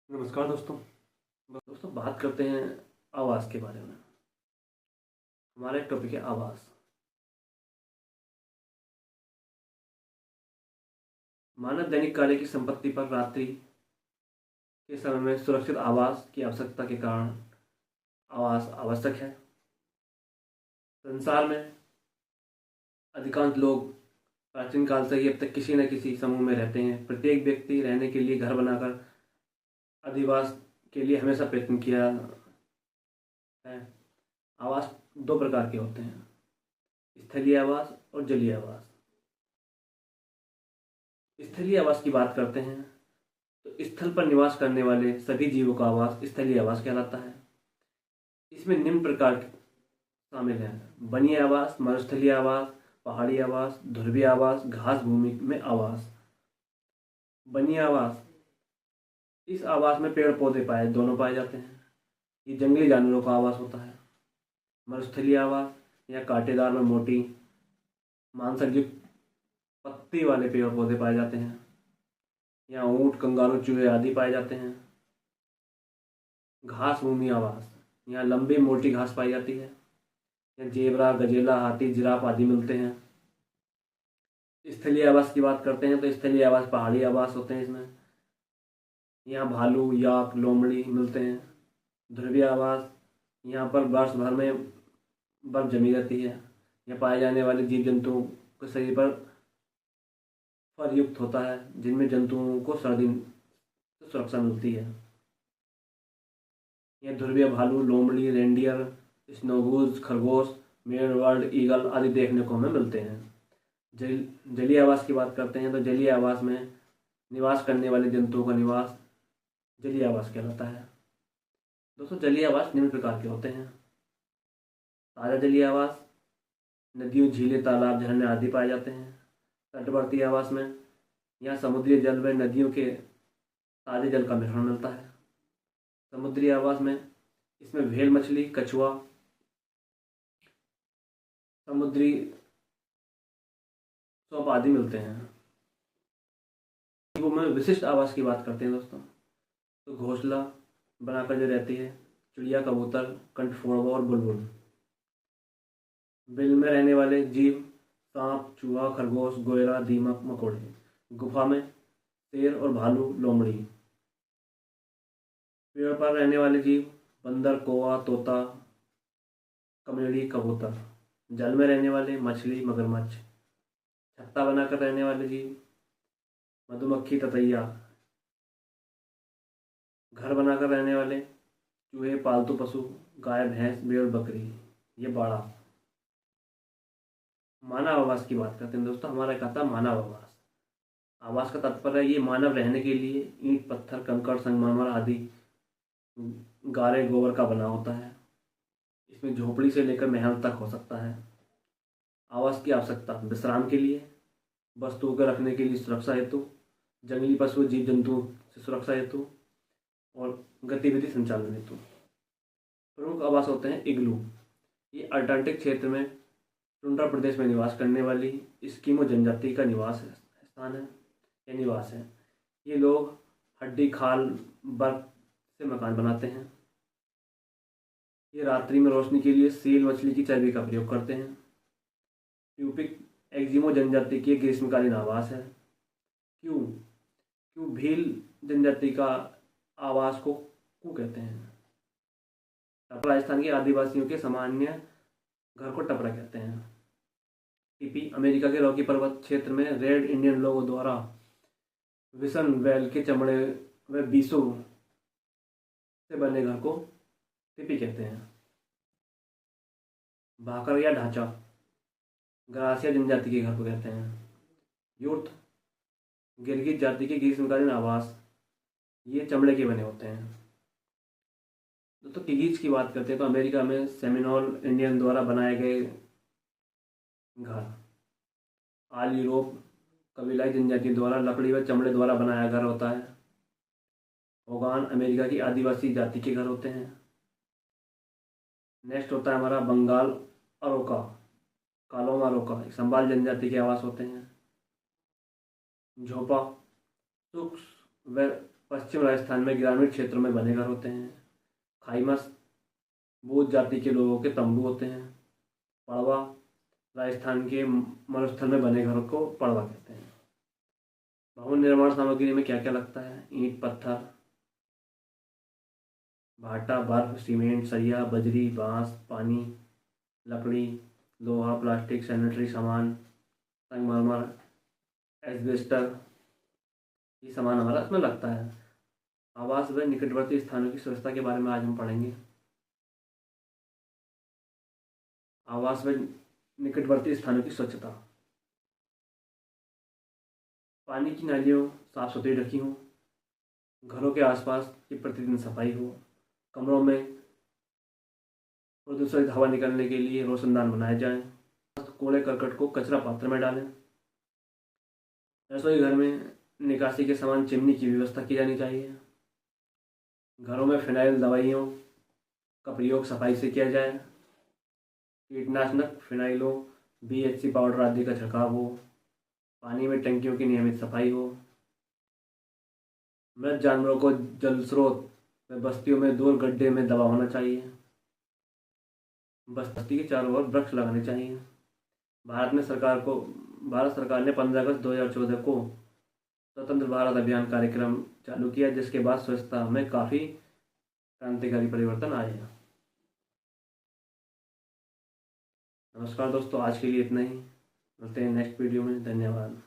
नमस्कार दोस्तों बात करते हैं आवाज़ के बारे में। हमारा एक टॉपिक है आवाज़। मानव दैनिक कार्य की संपत्ति पर रात्रि के समय में सुरक्षित आवास की आवश्यकता के कारण आवास आवश्यक है। संसार में अधिकांश लोग प्राचीन काल से ही अब तक किसी न किसी समूह में रहते हैं। प्रत्येक व्यक्ति रहने के लिए घर बनाकर अधिवास के लिए हमेशा प्रयत्न किया है। आवास दो प्रकार के होते हैं, स्थलीय आवास और जलीय आवास। स्थलीय आवास की बात करते हैं तो स्थल पर निवास करने वाले सभी जीवों का आवास स्थलीय आवास कहलाता है। इसमें निम्न प्रकार शामिल हैं: वनीय आवास, मरुस्थलीय आवास, पहाड़ी आवास, ध्रुवीय आवास, घास भूमि में आवास। वनीय आवास, इस आवास में पेड़ पौधे दोनों पाए जाते हैं। ये जंगली जानवरों का आवास होता है। मरुस्थलीय आवास, या कांटेदार में मोटी मांसयुक्त पत्ती वाले पेड़ पौधे पाए जाते हैं। यहाँ ऊंट, कंगारू, चूहे आदि पाए जाते हैं। घास भूमि आवास, यहाँ लंबी मोटी घास पाई जाती है। यहाँ जेबरा, गजेला, हाथी, जिराफ आदि मिलते हैं। स्थलीय आवास की बात करते हैं तो स्थलीय आवास पहाड़ी आवास होते हैं। इसमें यहाँ भालू, याक, लोमड़ी मिलते हैं। ध्रुवीय आवास, यहाँ पर वर्ष भर में बर्फ जमी रहती है। यहाँ पाए जाने वाले जीव जंतुओं के शरीर पर फर युक्त होता है, जिनमें जंतुओं को सर्दी से सुरक्षा मिलती है। यह ध्रुवीय भालू, लोमड़ी, रेंडियर, स्नोगूज, खरगोश, मेरवर्ड, ईगल आदि देखने को हमें मिलते हैं। जलीय आवास की बात करते हैं तो जलीय आवास में निवास करने वाले जंतुओं का निवास जलीय आवास कहलाता है। दोस्तों, जलीय आवास निम्न प्रकार के होते हैं: ताजा जलीय आवास, नदियों, झीलें, तालाब, झरने आदि पाए जाते हैं। तटवर्ती आवास में यहाँ समुद्री जल व नदियों के ताजे जल का मिश्रण मिलता है। समुद्री आवास में इसमें व्हेल मछली, कछुआ, समुद्री सौंप आदि मिलते हैं। वो में विशिष्ट आवास की बात करते हैं दोस्तों तो घोंसला बनाकर जो रहती है चिड़िया, कबूतर, कंठफोड़वा और बुलबुल। बिल में रहने वाले जीव सांप, चूहा, खरगोश, गोयरा, दीमक, मकोड़े। गुफा में शेर और भालू, लोमड़ी। पेड़ पर रहने वाले जीव बंदर, कौवा, तोता, कमेड़ी, कबूतर। जल में रहने वाले मछली, मगरमच्छ। छत्ता बनाकर रहने वाले जीव मधुमक्खी, ततैया। घर बनाकर रहने वाले चूहे, पालतू पशु, गाय, भैंस, भेड़, बकरी। ये बाड़ा। मानव आवास की बात करते हैं दोस्तों। हमारा कहता है मानव आवास। आवास का तात्पर्य है ये मानव रहने के लिए ईंट, पत्थर, कंकड़, संगमरमर आदि गारे गोबर का बना होता है। इसमें झोपड़ी से लेकर महल तक हो सकता है। आवास की आवश्यकता विश्राम के लिए, वस्तुओं को रखने के लिए सुरक्षा हेतु, जंगली पशु जीव जंतुओं से सुरक्षा हेतु और गतिविधि संचालन हेतु। प्रमुख आवास होते हैं इग्लू। ये अंटार्कटिक क्षेत्र में टुंड्रा प्रदेश में निवास करने वाली एस्किमो जनजाति का निवास स्थान है या निवास है। ये लोग हड्डी, खाल, बर्फ से मकान बनाते हैं। ये रात्रि में रोशनी के लिए सील मछली की चर्बी का प्रयोग करते हैं। ट्यूपिक एक्जिमो जनजाति की ग्रीष्मकालीन आवास है। क्यों भील जनजाति का आवास को क्यों कहते हैं? राजस्थान के आदिवासियों के सामान्य घर को टपरा कहते हैं। टीपी अमेरिका के रॉकी पर्वत क्षेत्र में रेड इंडियन लोगों द्वारा विसन वैल के चमड़े व बीसों से बने घर को टीपी कहते हैं। भाकर या ढांचा ग्रासिया जनजाति के घर को कहते हैं। यूर्थ गिरगिट जाति के ग्रीष्मकालीन आवास, ये चमड़े के बने होते हैं। दोस्तों, किगीज की बात करते हैं तो अमेरिका में सेमिनोल इंडियन द्वारा बनाए गए घर। आल यूरोप कबीलाई जनजाति द्वारा लकड़ी व चमड़े द्वारा बनाया घर होता है। होगान अमेरिका की आदिवासी जाति के घर होते हैं। नेक्स्ट होता है हमारा बंगाल अरोका, कालोमा अरोका, संबाल जनजाति के आवास होते हैं। झोपा सूक्ष्म व पश्चिम राजस्थान में ग्रामीण क्षेत्रों में बने घर होते हैं। खाईमस बौद्ध जाति के लोगों के तंबू होते हैं। पड़वा राजस्थान के मरुस्थल में बने घरों को पड़वा कहते हैं। भवन निर्माण सामग्री में क्या क्या लगता है? ईंट, पत्थर, भाटा, बर्फ, सीमेंट, सरिया, बजरी, बांस, पानी, लकड़ी, लोहा, प्लास्टिक, सैनिटरी सामान, संगमरमर, एस्बेस्टर, ये सामान हमारा इसमें लगता है। आवास व निकटवर्ती स्थानों की स्वच्छता के बारे में आज हम पढ़ेंगे। आवास व निकटवर्ती स्थानों की स्वच्छता। पानी की नालियों साफ सुथरी रखी हों। घरों के आसपास की प्रतिदिन सफाई हो। कमरों में प्रदूषित हवा निकलने के लिए रोशनदान बनाए जाएं। कूड़े करकट को कचरा पात्र में डालें। रसोई घर में निकासी के समान चिमनी की व्यवस्था की जानी चाहिए। घरों में फिनाइल दवाइयों का प्रयोग सफाई से किया जाए। कीटनाशक, फिनाइलों, BHC पाउडर आदि का छिड़काव हो। पानी में टंकियों की नियमित सफाई हो। मृत जानवरों को जल स्रोत व बस्तियों में दूर गड्ढे में दबा होना चाहिए। बस्ती के चारों ओर वृक्ष लगाने चाहिए। भारत सरकार ने 15 अगस्त 2014 को स्वतंत्र भारत अभियान कार्यक्रम चालू किया, जिसके बाद स्वच्छता में काफ़ी क्रांतिकारी परिवर्तन आए हैं। नमस्कार दोस्तों, आज के लिए इतना ही। मिलते हैं नेक्स्ट वीडियो में। धन्यवाद।